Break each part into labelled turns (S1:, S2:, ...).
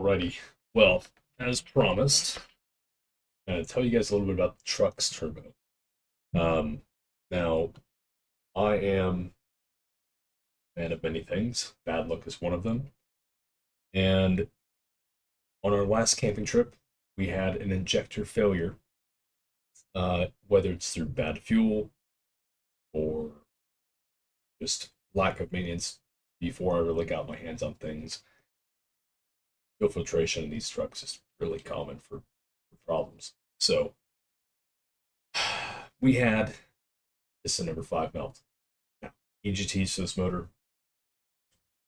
S1: Alrighty, well, as promised, I'm going to tell you guys a little bit about the truck's turbo. Now, I am a fan of many things. Bad luck is one of them. And on our last camping trip, we had an injector failure, whether it's through bad fuel or just lack of maintenance before I really got my hands on things. Fuel filtration in these trucks is really common for problems. So we had piston number 5 melt. Now, EGTs for this motor,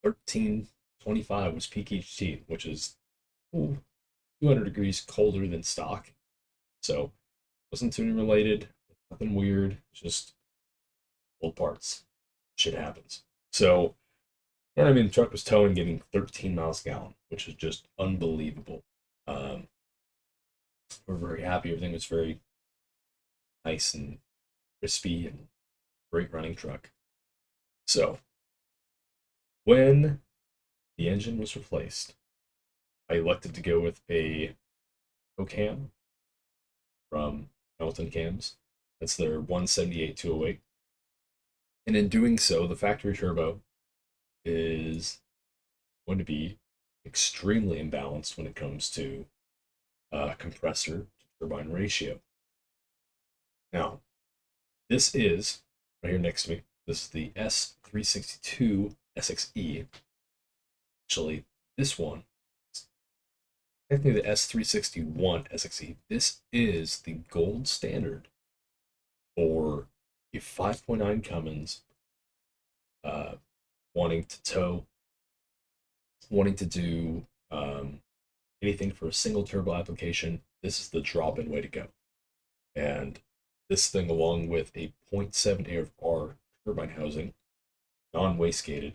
S1: 1325 was peak EGT, which is 200 degrees colder than stock. So wasn't tuning related, nothing weird, just old parts. Shit happens. So, the truck was towing, getting 13 miles a gallon, which is just unbelievable. We're very happy. Everything was very nice and crispy and great running truck. So, when the engine was replaced, I elected to go with a cam from Hamilton Cams. That's their 178-208. And in doing so, the factory turbo is going to be extremely imbalanced when it comes to compressor to turbine ratio. Now, this is right here next to me. This is the S362SX-E. Actually, this one, technically the S361SX-E. This is the gold standard for a 5.9 Cummins wanting to tow, wanting to do anything for a single turbo application. This is the drop-in way to go. And this thing, along with a 0.7 AR turbine housing, non-wastegated,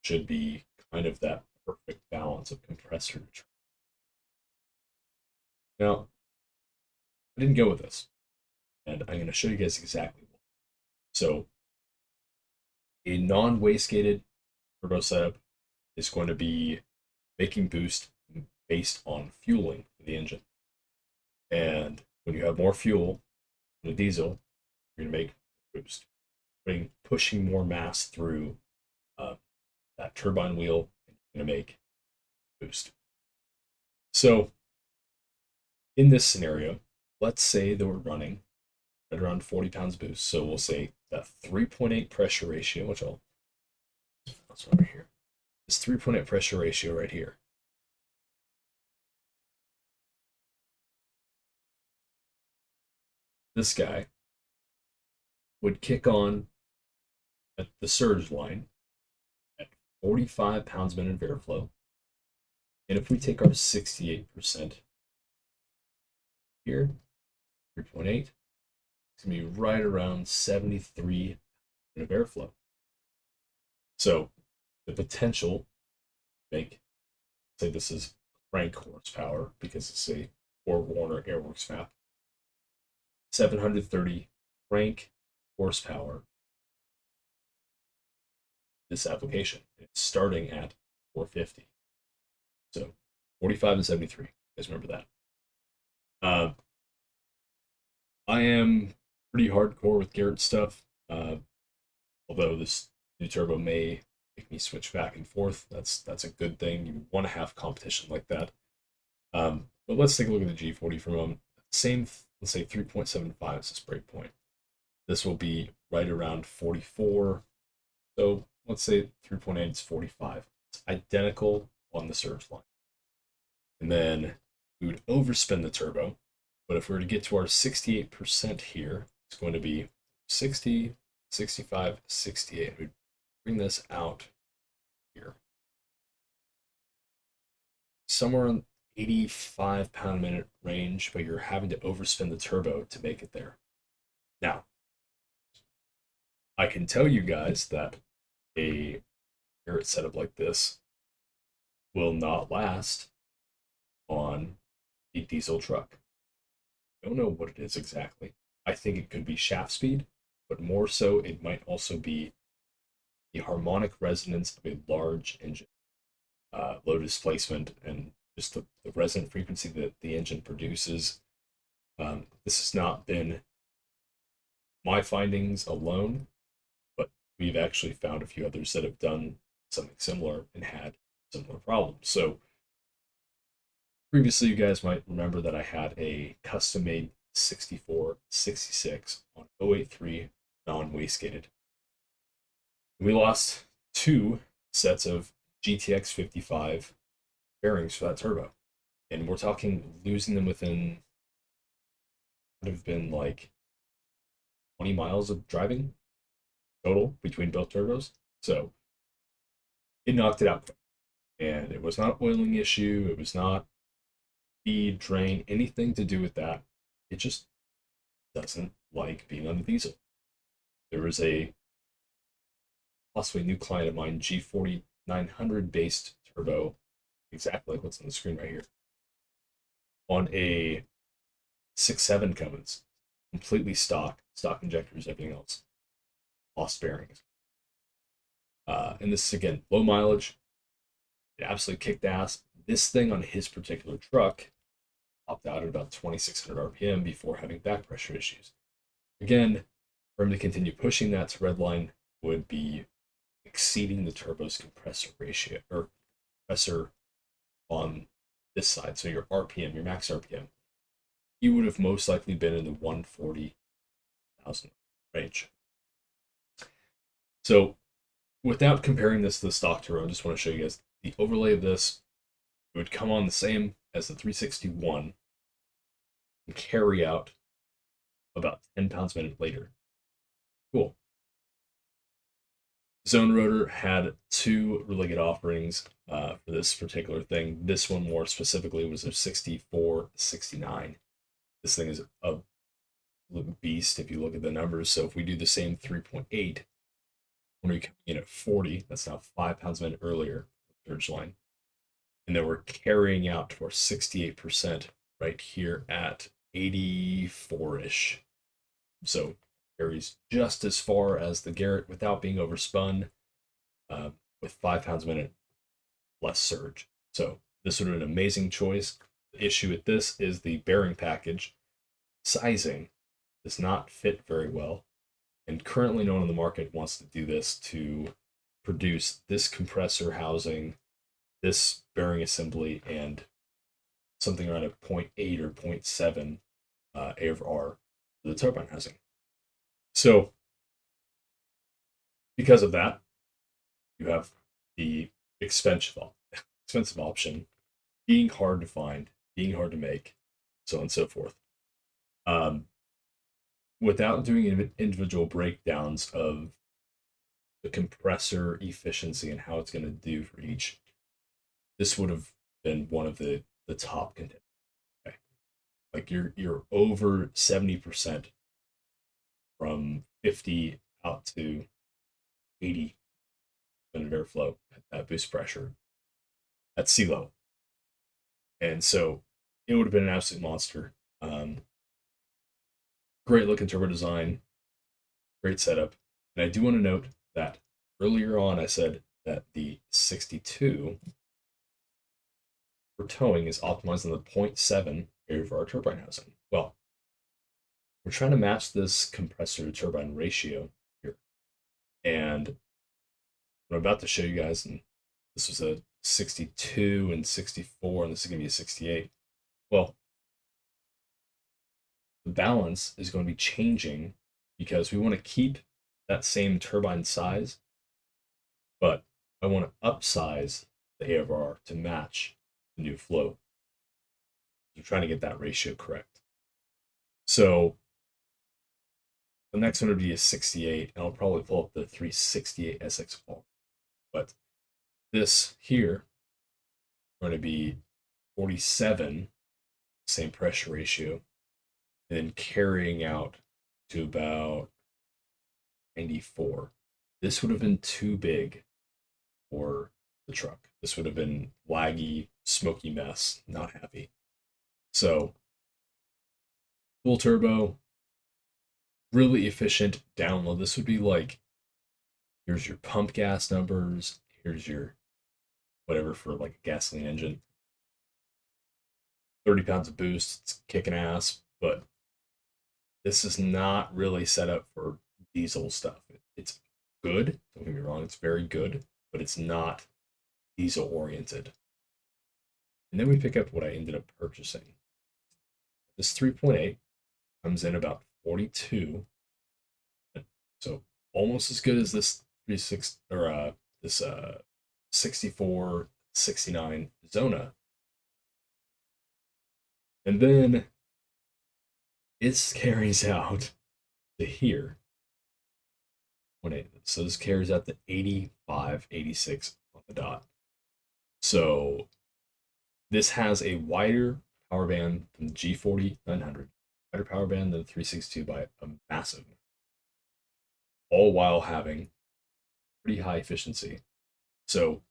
S1: should be kind of that perfect balance of compressor. Now, I didn't go with this, and I'm going to show you guys exactly what. So, a non-wastegated turbo setup is going to be making boost based on fueling for the engine. And when you have more fuel in a diesel, you're going to make boost, pushing more mass through that turbine wheel, and you're going to make boost. So, in this scenario, let's say that we're running right around 40 pounds boost. So we'll say that 3.8 pressure ratio, which that's over here. This 3.8 pressure ratio right here. This guy would kick on at the surge line at 45 pounds per minute of airflow. And if we take our 68% here, 3.8, it's going to be right around 73 of airflow. So the potential to make, say this is crank horsepower because it's a BorgWarner Airworks map, 730 crank horsepower. This application, it's starting at 450. So 45 and 73. You guys remember that? I am pretty hardcore with Garrett stuff, although this new turbo may make me switch back and forth. That's a good thing. You want to have competition like that. But let's take a look at the G40 for a moment. Same, let's say 3.75 is this breakpoint. This will be right around 44. So let's say 3.8 is 45. It's identical on the surge line. And then we would overspin the turbo. But if we were to get to our 68% here, it's going to be 60, 65, 68. We'd bring this out here. Somewhere in 85 pound-minute range, but you're having to overspin the turbo to make it there. Now, I can tell you guys that a Garrett setup like this will not last on a diesel truck. I don't know what it is exactly. I think it could be shaft speed, but more so it might also be the harmonic resonance of a large engine, low displacement, and just the resonant frequency that the engine produces. This has not been my findings alone, but we've actually found a few others that have done something similar and had similar problems. So previously, you guys might remember that I had a custom-made 6466 on 083 non-wastegated. We lost 2 sets of GTX 55 bearings for that turbo. And we're talking losing them within, would have been like 20 miles of driving total between both turbos. So it knocked it out. And it was not an oiling issue. It was not feed, drain, anything to do with that. It just doesn't like being on the diesel. There was a possibly new client of mine, G40-900 based turbo, exactly like what's on the screen right here, on a 6.7 Cummins, completely stock injectors, everything else, lost bearings. And this is, again, low mileage. It absolutely kicked ass. This thing on his particular truck popped out at about 2,600 RPM before having back pressure issues. Again, for him to continue pushing that to redline would be exceeding the turbo's compressor ratio, or compressor on this side. So your RPM, your max RPM, you would have most likely been in the 140,000 range. So without comparing this to the stock turbo, I just want to show you guys the overlay of this. It would come on the same as the 361 and carry out about 10 pounds a minute later. Cool. Xona rotor had 2 really good offerings for this particular thing. This one more specifically was a 6469. This thing is a beast if you look at the numbers. So if we do the same 3.8, when we come in at 40, that's now 5 pounds a minute earlier, surge line. And then we're carrying out to our 68% right here at 84-ish. So carries just as far as the Garrett without being overspun, with 5 pounds a minute less surge. So this would have been an amazing choice. The issue with this is the bearing package sizing does not fit very well. And currently no one on the market wants to do this to produce this compressor housing, this bearing assembly, and something around a 0.8 or 0.7 A over R for the turbine housing. So because of that, you have the expensive option being hard to find, being hard to make, so on and so forth. Without doing individual breakdowns of the compressor efficiency and how it's going to do for each, this would have been one of the top contenders. Okay. Like you're over 70% from 50 out to 80 minute airflow at boost pressure at sea level. And so it would have been an absolute monster. Great looking turbo design, great setup. And I do want to note that earlier on I said that the 62 for towing is optimized on the 0.7 area for our turbine housing. Well, we're trying to match this compressor to turbine ratio here. And what I'm about to show you guys, and this was a 62 and 64, and this is going to be a 68. Well, the balance is going to be changing because we want to keep that same turbine size, but I want to upsize the AFR to match the new flow. We're trying to get that ratio correct. So the next one would be a 68, and I'll probably pull up the 368SX-R. But this here is going to be 47, same pressure ratio, and then carrying out to about 94. This would have been too big for the truck. This would have been laggy, smoky mess, not happy. So, full turbo, really efficient download. This would be like, here's your pump gas numbers, here's your whatever for like a gasoline engine. 30 pounds of boost. It's kicking ass, but this is not really set up for diesel stuff. It's good. Don't get me wrong. It's very good, but it's not diesel oriented. And then we pick up what I ended up purchasing. This 3.8 comes in about 42, so almost as good as this 36 or this 6469 Xona. And then it carries out to here. So this carries out the 85, 86 on the dot. So this has a wider power band than the G40-900, wider power band than the 362 by a massive, all while having pretty high efficiency. So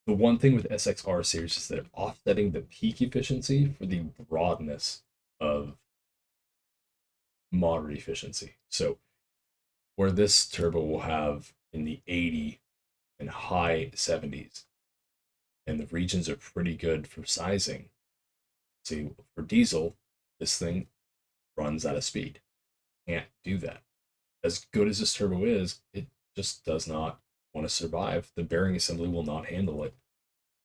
S1: the one thing with SX-R series is that they're offsetting the peak efficiency for the broadness of moderate efficiency. So where this turbo will have in the 80 and high 70s, and the regions are pretty good for sizing. See, for diesel, this thing runs out of speed. Can't do that. As good as this turbo is, it just does not want to survive. The bearing assembly will not handle it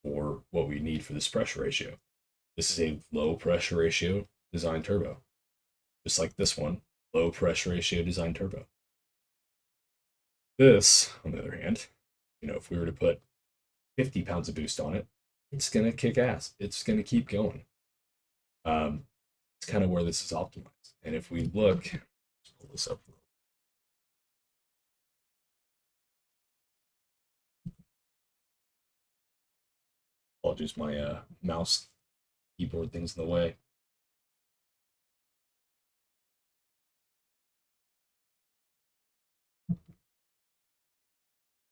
S1: for what we need for this pressure ratio. This is a low pressure ratio design turbo. Just like this one, low pressure ratio design turbo. This, on the other hand, if we were to put 50 pounds of boost on it, it's going to kick ass. It's going to keep going. It's kind of where this is optimized. And if we look, let's pull this up. Apologies, my mouse keyboard thing's in the way.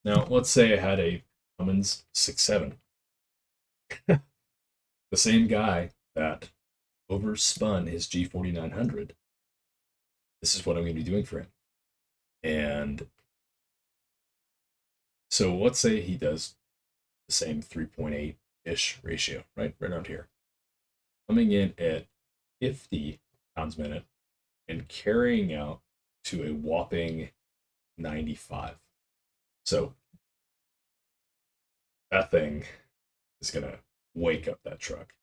S1: Now, let's say I had a Cummins 6.7. The same guy that overspun his G40-900. This is what I'm going to be doing for him. And so let's say he does the same 3.8-ish ratio, right around here. Coming in at 50 pounds a minute and carrying out to a whopping 95. So that thing is going to wake up that truck.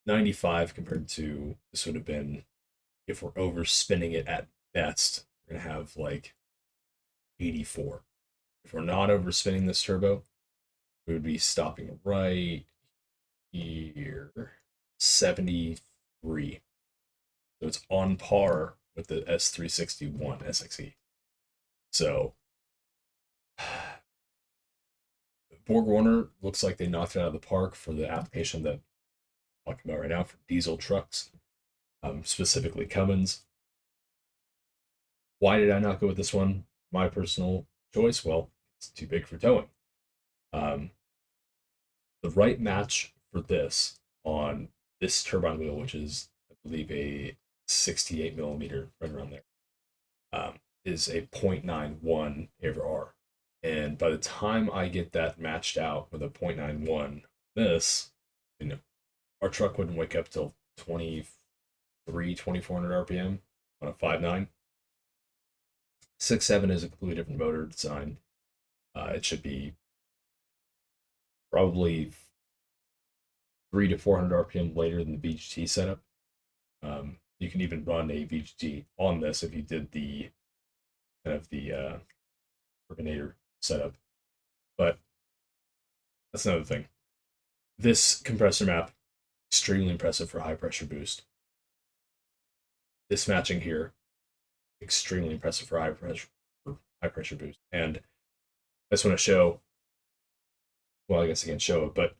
S1: 95 compared to this would have been, if we're overspinning it at best, we're going to have like 84. If we're not overspinning this turbo, we would be stopping right here, 73. So it's on par with the S361 SX-R. So BorgWarner looks like they knocked it out of the park for the application that I'm talking about right now for diesel trucks, specifically Cummins. Why did I not go with this one? My personal choice, well, it's too big for towing. The right match for this on this turbine wheel, which is, I believe, a 68 millimeter, right around there, is a 0.91 A/R. And by the time I get that matched out with a 0.91, this, our truck wouldn't wake up till 2400 RPM on a 5.9. 6.7 is a completely different motor design. It should be probably 300 to 400 RPM later than the VGT setup. You can even run a VGT on this if you did the kind of the turbinator setup. But that's another thing. This compressor map, extremely impressive for high pressure boost. This matching here, extremely impressive for high pressure boost. And I just want to show, well, I guess I can't show it, but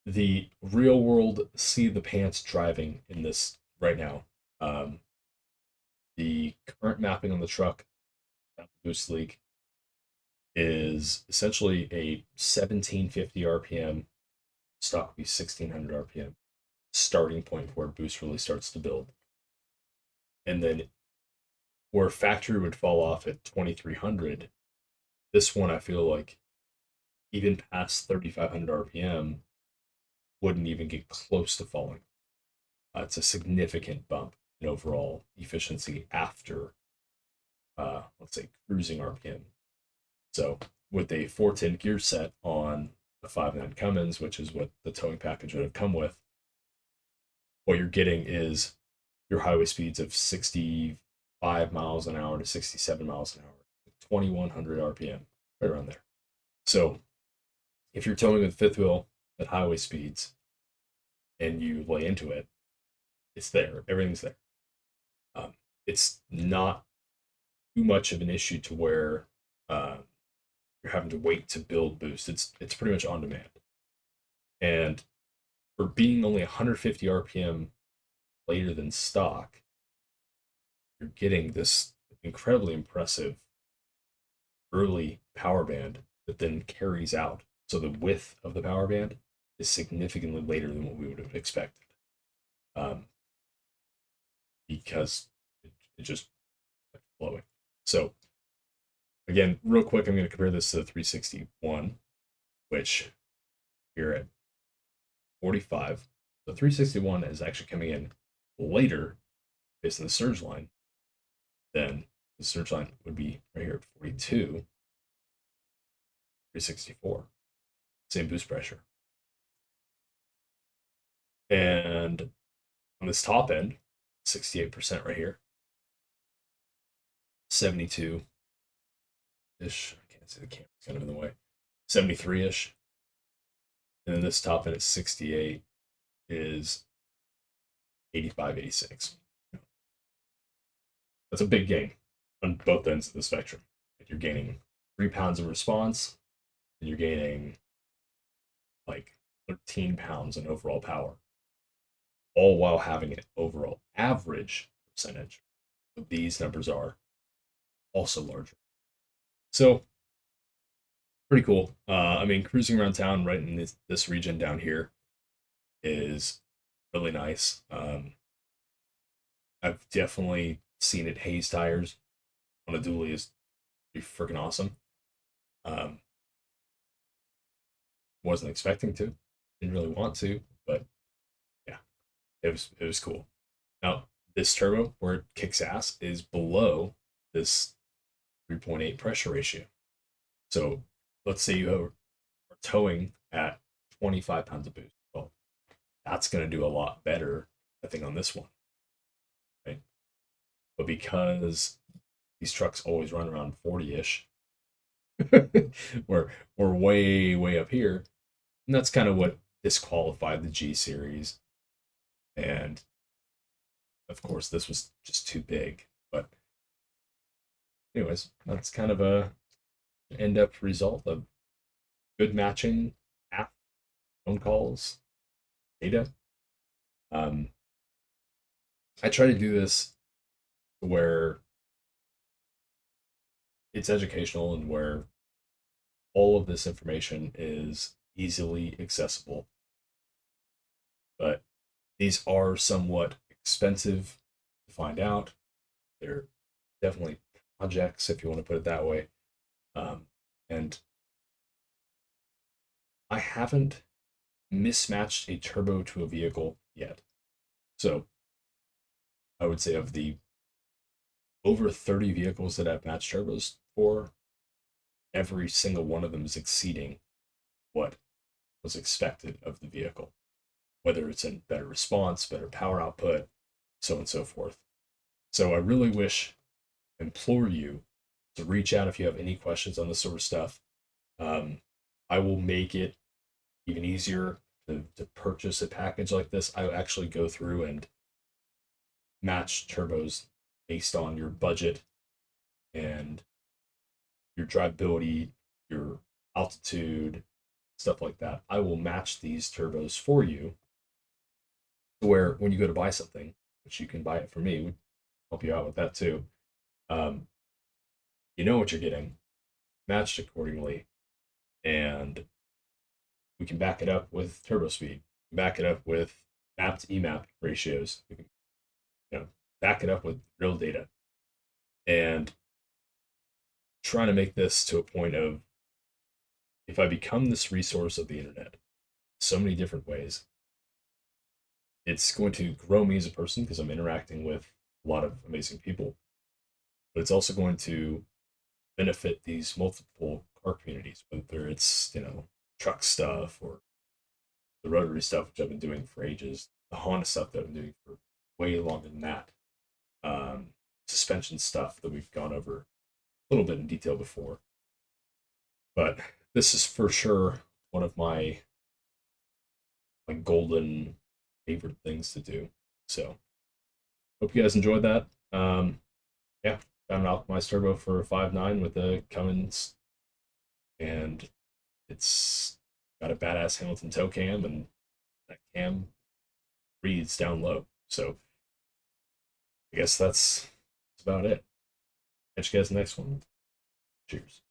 S1: the real world see the pants driving in this right now. The current mapping on the truck, boost leak, is essentially a 1750 RPM, stock would be 1600 RPM, starting point where boost really starts to build. And then where factory would fall off at 2300, this one I feel like even past 3500 RPM wouldn't even get close to falling. It's a significant bump in overall efficiency after, let's say, cruising RPM. So with a 410 gear set on a 5.9 Cummins, which is what the towing package would have come with, what you're getting is your highway speeds of 65 miles an hour to 67 miles an hour, 2100 RPM, right around there. So if you're towing with fifth wheel at highway speeds and you lay into it, it's there. Everything's there. It's not too much of an issue to where uh, you're having to wait to build boost. It's pretty much on demand. And for being only 150 RPM later than stock, you're getting this incredibly impressive early power band that then carries out. So the width of the power band is significantly later than what we would have expected, um, because it just flowing. So again, real quick, I'm going to compare this to the 361, which here at 45. The 361 is actually coming in later based on the surge line. Then the surge line would be right here at 42, 364. Same boost pressure. And on this top end, 68% right here, 72 ish. I can't see, the camera's kind of in the way. 73 ish. And then this top end at 68 is 85, 86. That's a big gain on both ends of the spectrum. You're gaining 3 pounds of response, and you're gaining like 13 pounds in overall power, all while having an overall average percentage. But these numbers are also larger. So, pretty cool. I mean, cruising around town right in this region down here is really nice. I've definitely seen it haze tires on a dually is pretty freaking awesome. Um, wasn't expecting to, didn't really want to, but yeah, it was cool. Now this turbo where it kicks ass is below this 3.8 pressure ratio. So let's say you are towing at 25 pounds of boost. Well, that's going to do a lot better, I think, on this one, right? But because these trucks always run around 40-ish, we're way up here, and that's kind of what disqualified the G series. And of course, this was just too big. But anyways, that's kind of a end-up result of good matching, app, phone calls, data. Um, I try to do this where it's educational and where all of this information is easily accessible. But these are somewhat expensive to find out. They're definitely projects, if you want to put it that way. And I haven't mismatched a turbo to a vehicle yet. So I would say of the over 30 vehicles that I've matched turbos for, every single one of them is exceeding what was expected of the vehicle, whether it's in better response, better power output, so on and so forth. So I really implore you to reach out if you have any questions on this sort of stuff. I will make it even easier to purchase a package like this. I actually go through and match turbos based on your budget and your drivability, your altitude, stuff like that. I will match these turbos for you to where when you go to buy something, which you can buy it from me, we help you out with that too. Um, you know what you're getting, matched accordingly, and we can back it up with turbo speed, back it up with map to emap ratios. We can, back it up with real data, and trying to make this to a point of if I become this resource of the internet, so many different ways. It's going to grow me as a person because I'm interacting with a lot of amazing people, but it's also going to benefit these multiple car communities, whether it's, truck stuff or the rotary stuff, which I've been doing for ages, the Honda stuff that I've been doing for way longer than that, um, suspension stuff that we've gone over a little bit in detail before. But this is for sure one of my golden favorite things to do. So hope you guys enjoyed that. Yeah, got an optimized turbo for 5.9 with the Cummins, and it's got a badass Hamilton tow cam, and that cam reads down low. So I guess that's about it. Catch you guys next one. Cheers.